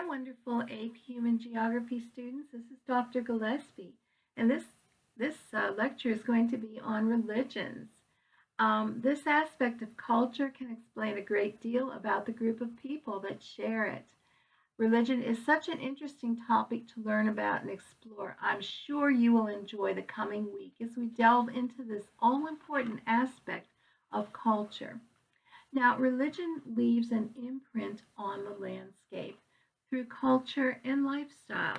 wonderful AP Human Geography students. This is Dr. Gillespie, and this lecture is going to be on religions. This aspect of culture can explain a great deal about the group of people that share it. Religion is such an interesting topic to learn about and explore. I'm sure you will enjoy the coming week as we delve into this all-important aspect of culture. Now, religion leaves an imprint on the landscape through culture and lifestyle.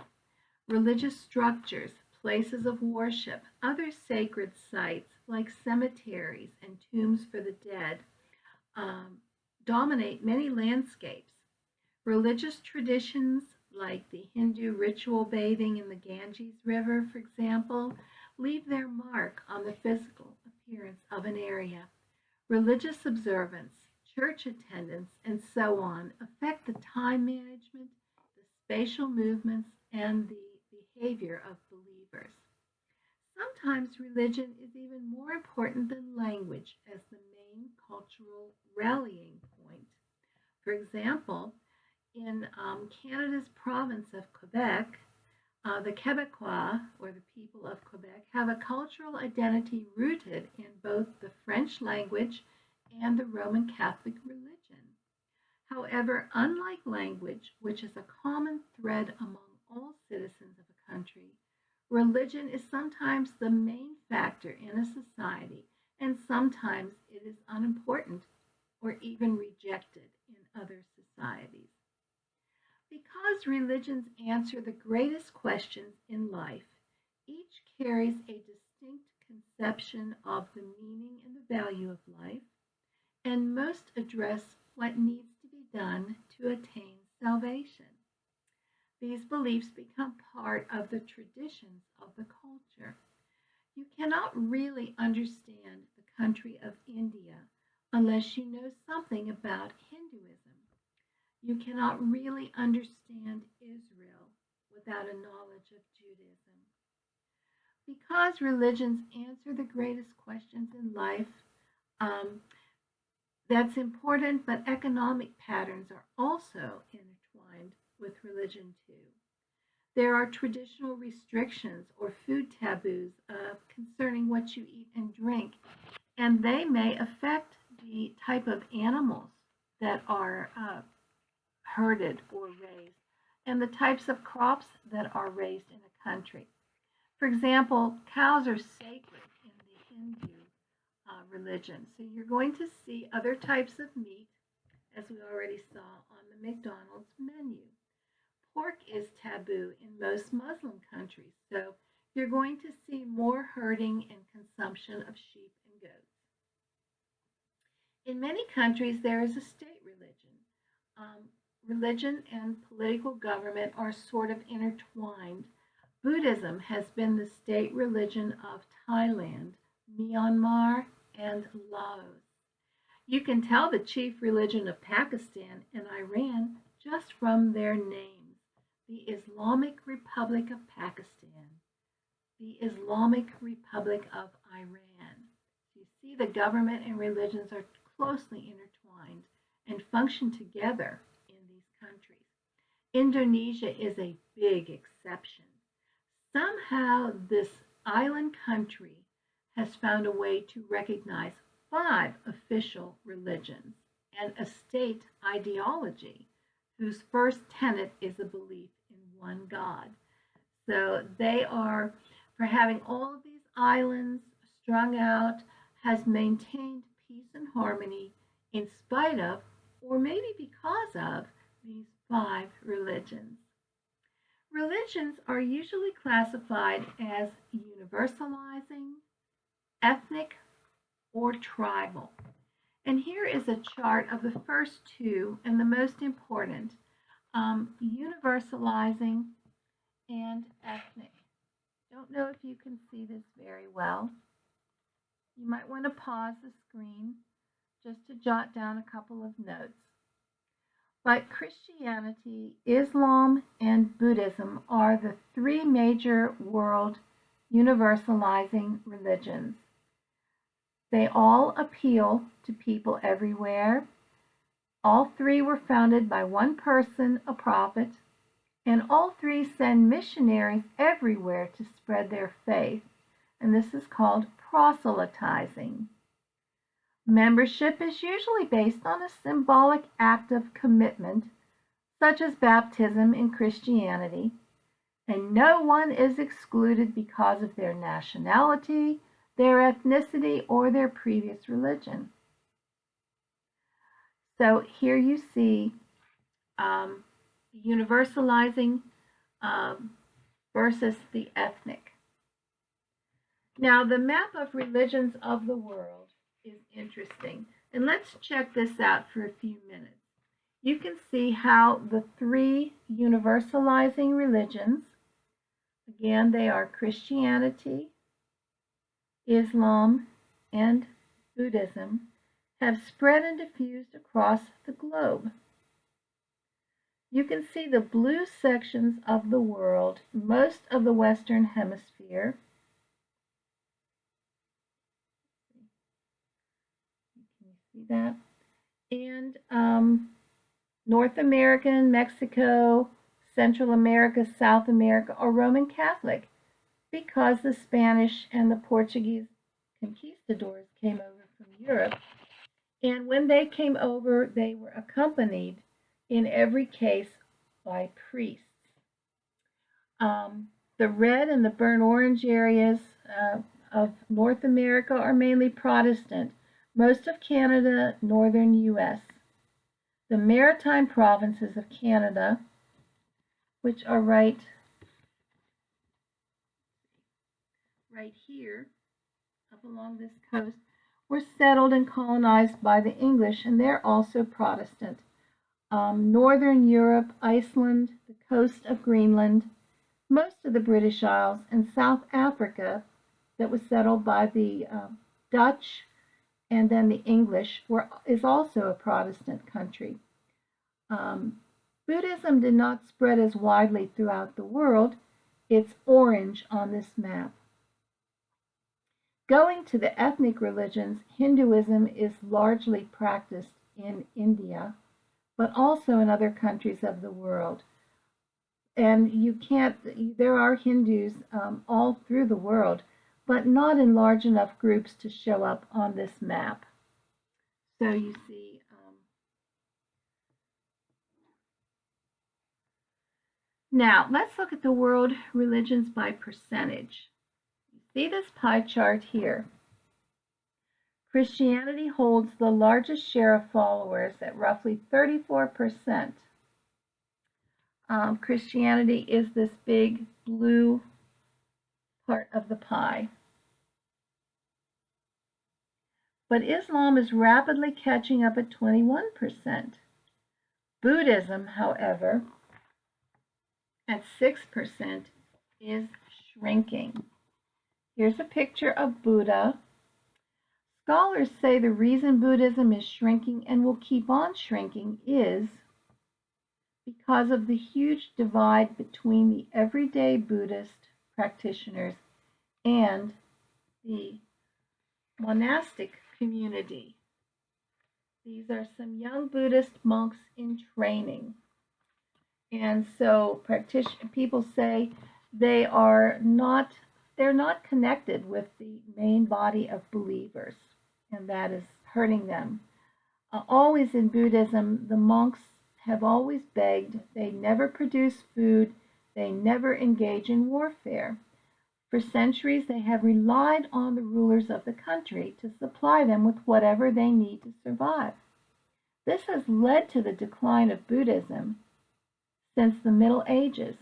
Religious structures, places of worship, other sacred sites like cemeteries and tombs for the dead dominate many landscapes. Religious traditions like the Hindu ritual bathing in the Ganges River, for example, leave their mark on the physical appearance of an area. Religious observance, church attendance, and so on affect the time management, the spatial movements, and the behavior of believers. Sometimes religion is even more important than language as the main cultural rallying point. For example, in Canada's province of Quebec, the Quebecois, or the people of Quebec, have a cultural identity rooted in both the French language and the Roman Catholic religion. However, unlike language, which is a common thread among all citizens of a country, religion is sometimes the main factor in a society, and sometimes it is unimportant or even rejected in other societies. Because religions answer the greatest questions in life, each carries a distinct conception of the meaning and the value of life, and most address what needs to be done to attain salvation. These beliefs become part of the traditions of the culture. You cannot really understand the country of India unless you know something about Hinduism. You cannot really understand Israel without a knowledge of Judaism. Because religions answer the greatest questions in life, that's important, but economic patterns are also intertwined with religion too. There are traditional restrictions or food taboos concerning what you eat and drink, and they may affect the type of animals that are herded or raised, and the types of crops that are raised in a country. For example, cows are sacred in the Hindu religion. So you're going to see other types of meat, as we already saw on the McDonald's menu. Pork is taboo in most Muslim countries, so you're going to see more herding and consumption of sheep and goats. In many countries, there is a state religion. Religion and political government are sort of intertwined. Buddhism has been the state religion of Thailand, Myanmar, and Laos. You can tell the chief religion of Pakistan and Iran just from their names: the Islamic Republic of Pakistan, the Islamic Republic of Iran. You see, the government and religions are closely intertwined and function together in these countries. Indonesia is a big exception. Somehow, this island country has found a way to recognize 5 official religions and a state ideology whose first tenet is a belief in one God. So they are, for having all of these islands strung out, has maintained peace and harmony in spite of, or maybe because of, these 5 religions. Religions are usually classified as universalizing, ethnic, or tribal. And here is a chart of the first 2 and the most important, universalizing and ethnic. Don't know if you can see this very well. You might want to pause the screen just to jot down a couple of notes. But Christianity, Islam, and Buddhism are the 3 major world universalizing religions. They all appeal to people everywhere. All 3 were founded by one person, a prophet, And all three send missionaries everywhere to spread their faith, and this is called proselytizing. Membership is usually based on a symbolic act of commitment, such as baptism in Christianity, and no one is excluded because of their nationality, their ethnicity, or their previous religion. So here you see universalizing versus the ethnic. Now, the map of religions of the world is interesting, and let's check this out for a few minutes. You can see how the three universalizing religions, again, they are Christianity, Islam, and Buddhism, have spread and diffused across the globe. You can see the blue sections of the world, most of the Western Hemisphere. Can you see that? And North America, Mexico, Central America, South America are Roman Catholic because the Spanish and the Portuguese conquistadors came over from Europe. And when they came over, they were accompanied in every case by priests. The red and the burnt orange areas of North America are mainly Protestant, most of Canada, northern U.S. The maritime provinces of Canada, which are right here, up along this coast, were settled and colonized by the English, and they're also Protestant. Northern Europe, Iceland, the coast of Greenland, most of the British Isles, and South Africa, that was settled by the Dutch and then the English, is also a Protestant country. Buddhism did not spread as widely throughout the world. It's orange on this map. Going to the ethnic religions, Hinduism is largely practiced in India, but also in other countries of the world. And there are Hindus all through the world, but not in large enough groups to show up on this map. So you see, now let's look at the world religions by percentage. You see this pie chart here. Christianity holds the largest share of followers at roughly 34%. Christianity is this big blue part of the pie. But Islam is rapidly catching up at 21%. Buddhism, however, at 6%, is shrinking. Here's a picture of Buddha. Scholars say the reason Buddhism is shrinking and will keep on shrinking is because of the huge divide between the everyday Buddhist practitioners and the monastic community. These are some young Buddhist monks in training. And so people say they're not connected with the main body of believers, and that is hurting them. Always in Buddhism, the monks have always begged. They never produce food. They never engage in warfare. For centuries, they have relied on the rulers of the country to supply them with whatever they need to survive. This has led to the decline of Buddhism since the Middle Ages,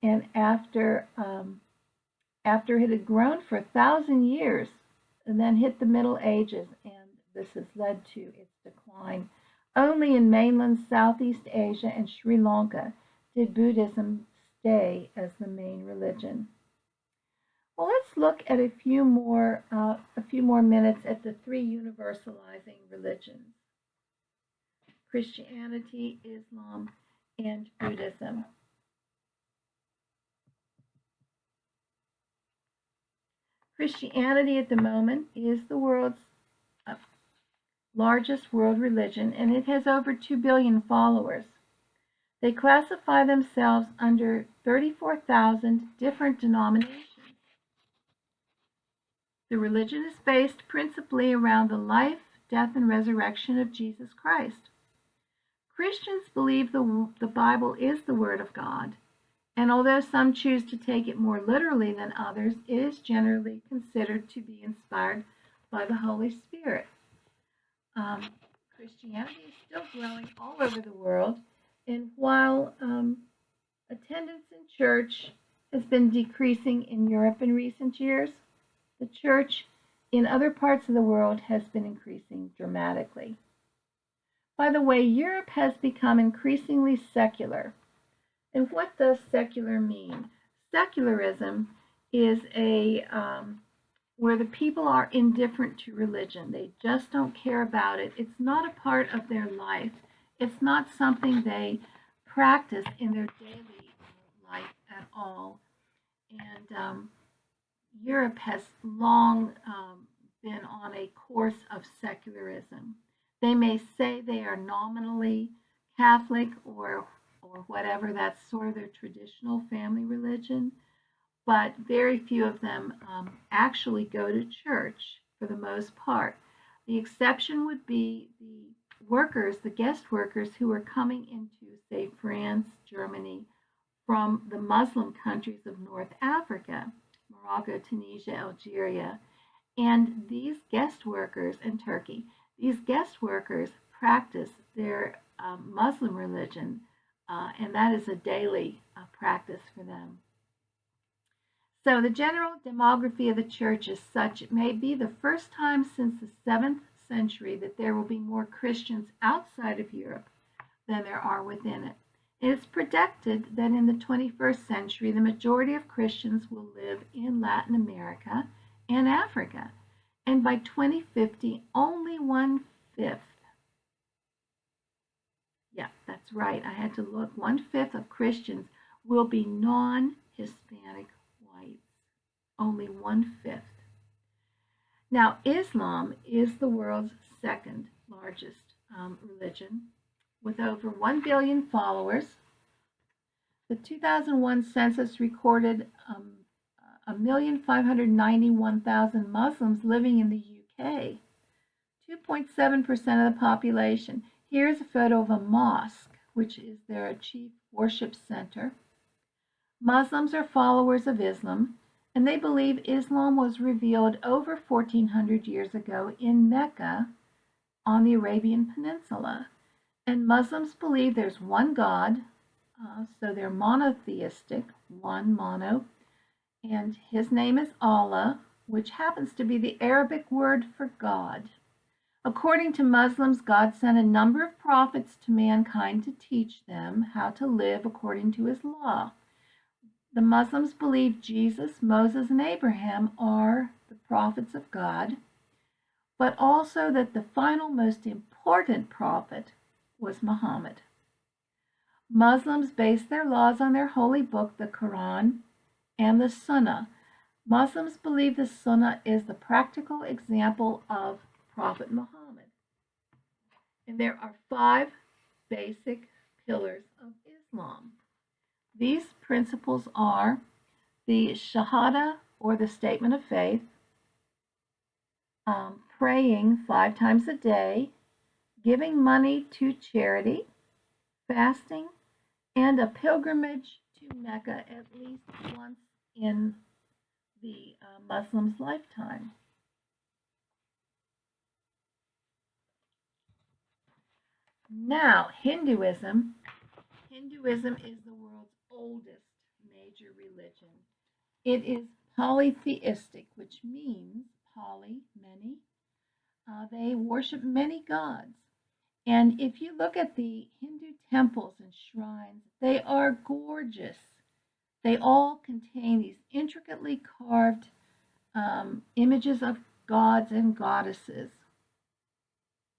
and after it had grown for 1,000 years, and then hit the Middle Ages, and this has led to its decline. Only in mainland Southeast Asia and Sri Lanka did Buddhism stay as the main religion. Well, let's look at a few more minutes at the three universalizing religions: Christianity, Islam, and Buddhism. Christianity at the moment is the world's largest world religion, and it has over 2 billion followers. They classify themselves under 34,000 different denominations. The religion is based principally around the life, death, and resurrection of Jesus Christ. Christians believe the Bible is the Word of God, and although some choose to take it more literally than others, it is generally considered to be inspired by the Holy Spirit. Christianity is still growing all over the world, and while attendance in church has been decreasing in Europe in recent years, the church in other parts of the world has been increasing dramatically. By the way, Europe has become increasingly secular. And what does secular mean? Secularism is where the people are indifferent to religion. They just don't care about it. It's not a part of their life. It's not something they practice in their daily life at all. And Europe has long been on a course of secularism. They may say they are nominally Catholic or whatever, that's sort of their traditional family religion, but very few of them actually go to church for the most part. The exception would be the workers, the guest workers who are coming into, say, France, Germany, from the Muslim countries of North Africa, Morocco, Tunisia, Algeria, and these guest workers in Turkey, these guest workers practice their Muslim religion, and that is a daily practice for them. So the general demography of the church is such it may be the first time since the 7th century that there will be more Christians outside of Europe than there are within it. It is predicted that in the 21st century, the majority of Christians will live in Latin America and Africa, and by 2050, only 1/5. Yeah, that's right. I had to look. 1/5 of Christians will be non-Hispanic whites. Only 1/5. Now, Islam is the world's second largest religion, with over 1 billion followers. The 2001 census recorded 1,591,000 Muslims living in the UK, 2.7% of the population. Here's a photo of a mosque, which is their chief worship center. Muslims are followers of Islam, and they believe Islam was revealed over 1,400 years ago in Mecca on the Arabian Peninsula. And Muslims believe there's one God, so they're monotheistic, one mono, and his name is Allah, which happens to be the Arabic word for God. According to Muslims, God sent a number of prophets to mankind to teach them how to live according to his law. The Muslims believe Jesus, Moses, and Abraham are the prophets of God, but also that the final most important prophet was Muhammad. Muslims base their laws on their holy book, the Quran, and the Sunnah. Muslims believe the Sunnah is the practical example of Prophet Muhammad. And there are 5 basic pillars of Islam. These principles are the Shahada, or the statement of faith, praying 5 times a day, giving money to charity, fasting, and a pilgrimage to Mecca at least once in the Muslim's lifetime. Now, Hinduism. Hinduism is the world's oldest major religion. It is polytheistic, which means poly, many. They worship many gods. And if you look at the Hindu temples and shrines, they are gorgeous. They all contain these intricately carved images of gods and goddesses.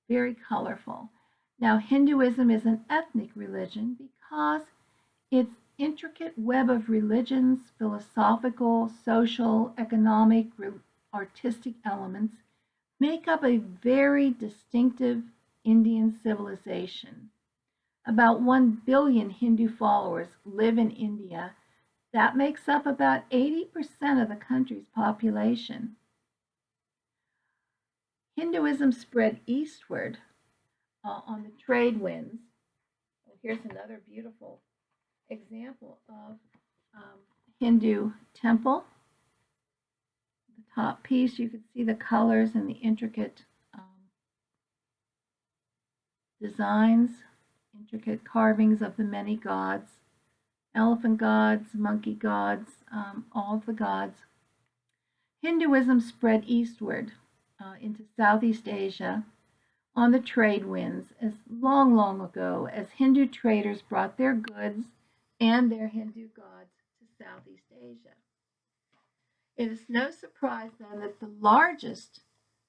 Very colorful. Now, Hinduism is an ethnic religion because its intricate web of religions, philosophical, social, economic, artistic elements make up a very distinctive Indian civilization. About 1 billion Hindu followers live in India. That makes up about 80% of the country's population. Hinduism spread eastward on the trade winds. Here's another beautiful example of Hindu temple. The top piece, you can see the colors and the intricate designs, intricate carvings of the many gods, elephant gods, monkey gods, all of the gods. Hinduism spread eastward into Southeast Asia on the trade winds as long ago as Hindu traders brought their goods and their Hindu gods to Southeast Asia. It is no surprise then that the largest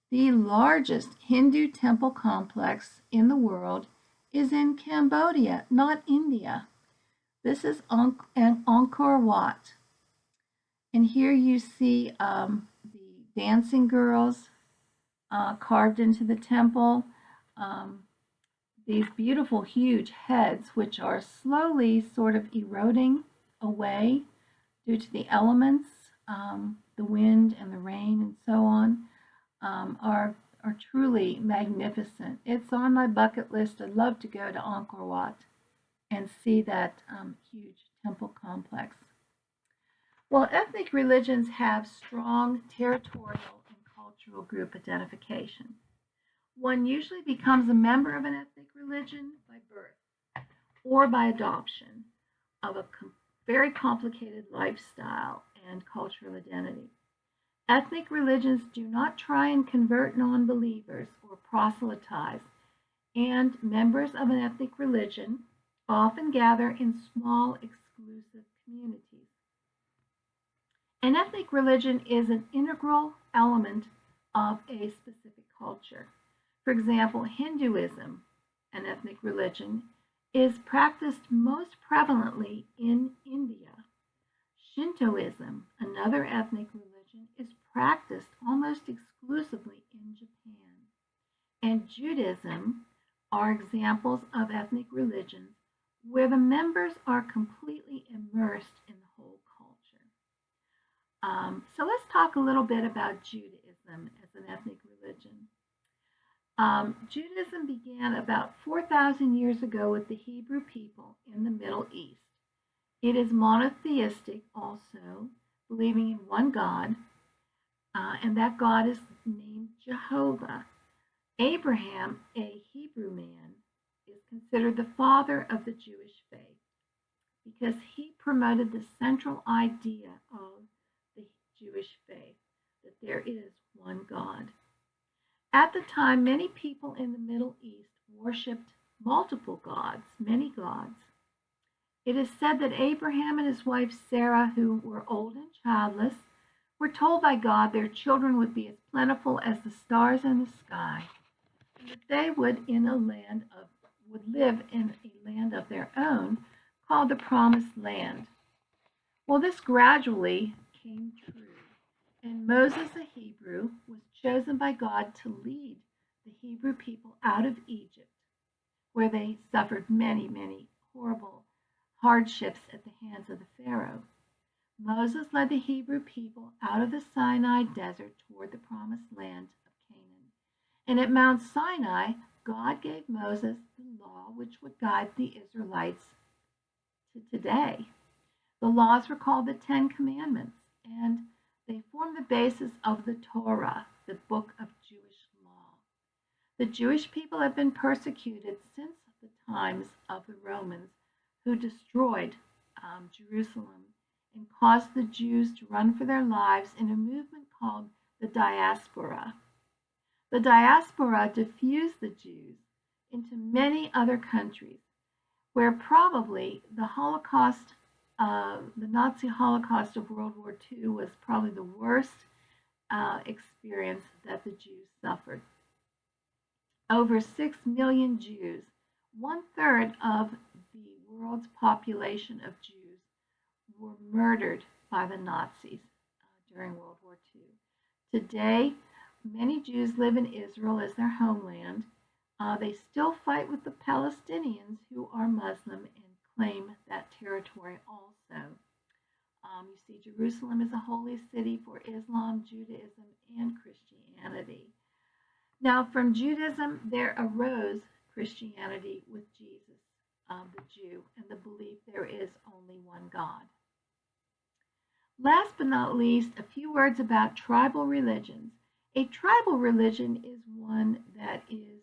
Hindu temple complex in the world is in Cambodia, not India. This is Angkor Wat. And here you see the dancing girls carved into the temple. These beautiful, huge heads, which are slowly sort of eroding away due to the elements, the wind and the rain and so on, are truly magnificent. It's on my bucket list. I'd love to go to Angkor Wat and see that huge temple complex. Well, ethnic religions have strong territorial and cultural group identification. One usually becomes a member of an ethnic religion by birth or by adoption of a very complicated lifestyle and cultural identity. Ethnic religions do not try and convert non-believers or proselytize, and members of an ethnic religion often gather in small, exclusive communities. An ethnic religion is an integral element of a specific culture. For example, Hinduism, an ethnic religion, is practiced most prevalently in India. Shintoism, another ethnic religion, is practiced almost exclusively in Japan. And Judaism are examples of ethnic religions where the members are completely immersed in the whole culture. So let's talk a little bit about Judaism as an ethnic religion. Judaism began about 4,000 years ago with the Hebrew people in the Middle East. It is monotheistic also, believing in one God, and that God is named Jehovah. Abraham, a Hebrew man, is considered the father of the Jewish faith because he promoted the central idea of the Jewish faith, that there is one God. At the time, many people in the Middle East worshipped multiple gods, many gods. It is said that Abraham and his wife Sarah, who were old and childless, were told by God their children would be as plentiful as the stars in the sky, and that they would live in a land of their own called the Promised Land. Well, this gradually came true, and Moses, a Hebrew, was chosen by God to lead the Hebrew people out of Egypt, where they suffered many horrible hardships at the hands of the Pharaoh. Moses led the Hebrew people out of the Sinai desert toward the Promised Land of Canaan. And at Mount Sinai, God gave Moses the law which would guide the Israelites to today. The laws were called the Ten Commandments, and they form the basis of the Torah, the book of Jewish law. The Jewish people have been persecuted since the times of the Romans, who destroyed Jerusalem and caused the Jews to run for their lives in a movement called the Diaspora. The Diaspora diffused the Jews into many other countries, where probably the Holocaust, the Nazi Holocaust of World War II was probably the worst experience that the Jews suffered. Over 6 million Jews, 1/3 of the world's population of Jews, were murdered by the Nazis during World War II. Today, many Jews live in Israel as their homeland. They still fight with the Palestinians who are Muslim and claim that territory also. You see, Jerusalem is a holy city for Islam, Judaism, and Christianity. Now, from Judaism, there arose Christianity with Jesus, the Jew, and the belief there is only one God. Last but not least, a few words about tribal religions. A tribal religion is one that is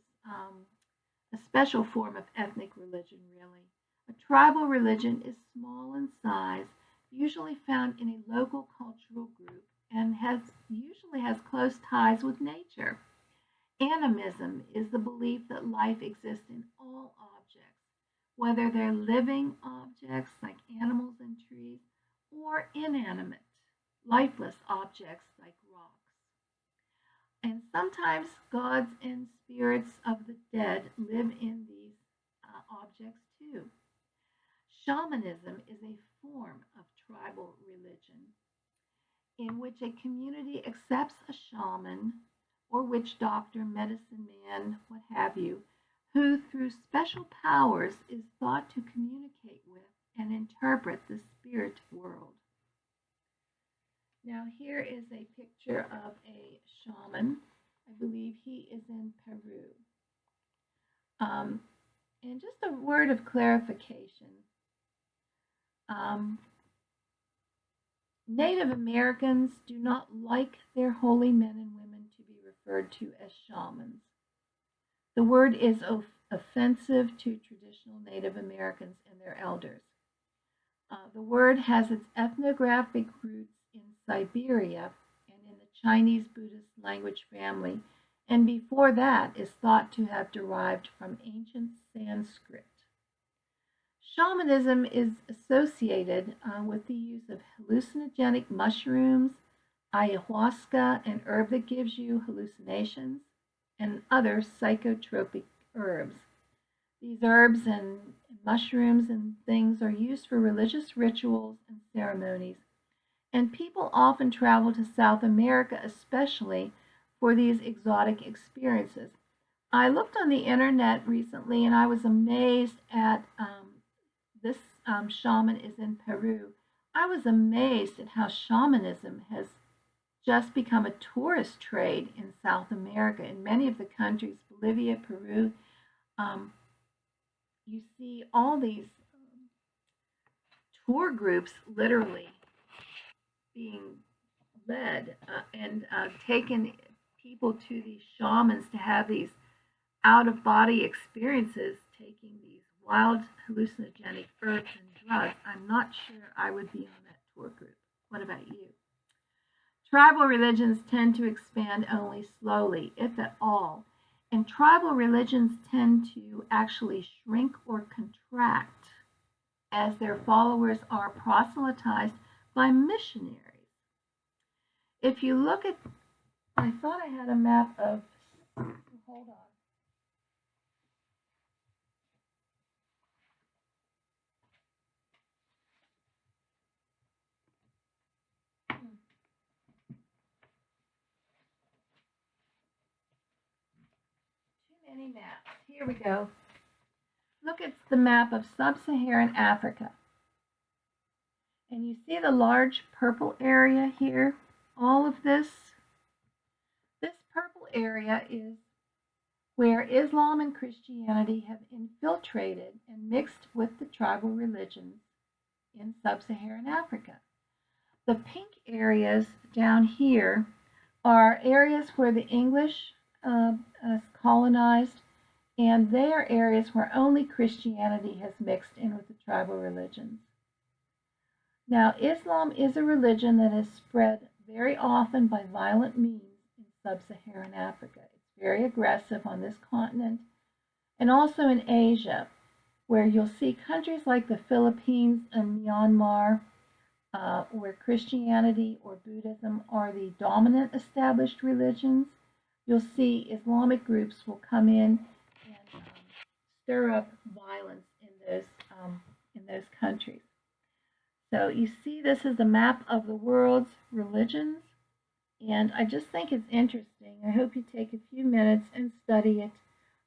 a special form of ethnic religion, really. A tribal religion is small in size, usually found in a local cultural group, and usually has close ties with nature. Animism is the belief that life exists in all objects, whether they're living objects like animals and trees, or inanimate, lifeless objects like rocks. And sometimes gods and spirits of the dead live in these objects too. Shamanism is a form of tribal religion in which a community accepts a shaman or witch doctor, medicine man, what have you, who through special powers is thought to communicate with and interpret the spirit world. Now here is a picture of a shaman. I believe he is in Peru. And just a word of clarification. Native Americans do not like their holy men and women to be referred to as shamans. The word is offensive to traditional Native Americans and their elders. The word has its ethnographic roots in Siberia and in the Chinese Buddhist language family, and before that is thought to have derived from ancient Sanskrit. Shamanism is associated with the use of hallucinogenic mushrooms, ayahuasca, an herb that gives you hallucinations, and other psychotropic herbs. These herbs and mushrooms and things are used for religious rituals and ceremonies, and people often travel to South America especially for these exotic experiences. I looked on the internet recently and I was amazed at this shaman is in Peru. I was amazed at how shamanism has just become a tourist trade in South America. In many of the countries, Bolivia, Peru, you see all these tour groups literally being led and taken people to these shamans to have these out-of-body experiences, taking these wild hallucinogenic herbs and drugs. I'm not sure I would be on that tour group. What about you? Tribal religions tend to expand only slowly, if at all, and tribal religions tend to actually shrink or contract as their followers are proselytized by missionaries. If you look at, I thought I had a map of, hold on. Many maps. Here we go. Look at the map of sub-Saharan Africa. And you see the large purple area here? All of this purple area is where Islam and Christianity have infiltrated and mixed with the tribal religions in sub-Saharan Africa. The pink areas down here are areas where the English colonized, and they are areas where only Christianity has mixed in with the tribal religions. Now, Islam is a religion that is spread very often by violent means in sub-Saharan Africa. It's very aggressive on this continent and also in Asia, where you'll see countries like the Philippines and Myanmar, where Christianity or Buddhism are the dominant established religions. You'll see Islamic groups will come in and stir up violence in those countries. So you see, this is a map of the world's religions, and I just think it's interesting. I hope you take a few minutes and study it.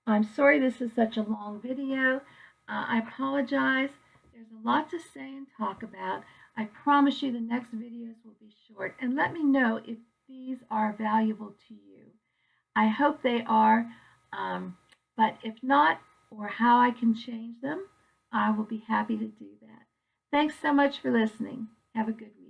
I'm sorry this is such a long video. I apologize. There's a lot to say and talk about. I promise you the next videos will be short. And let me know if these are valuable to you. I hope they are, but if not, or how I can change them, I will be happy to do that. Thanks so much for listening. Have a good week.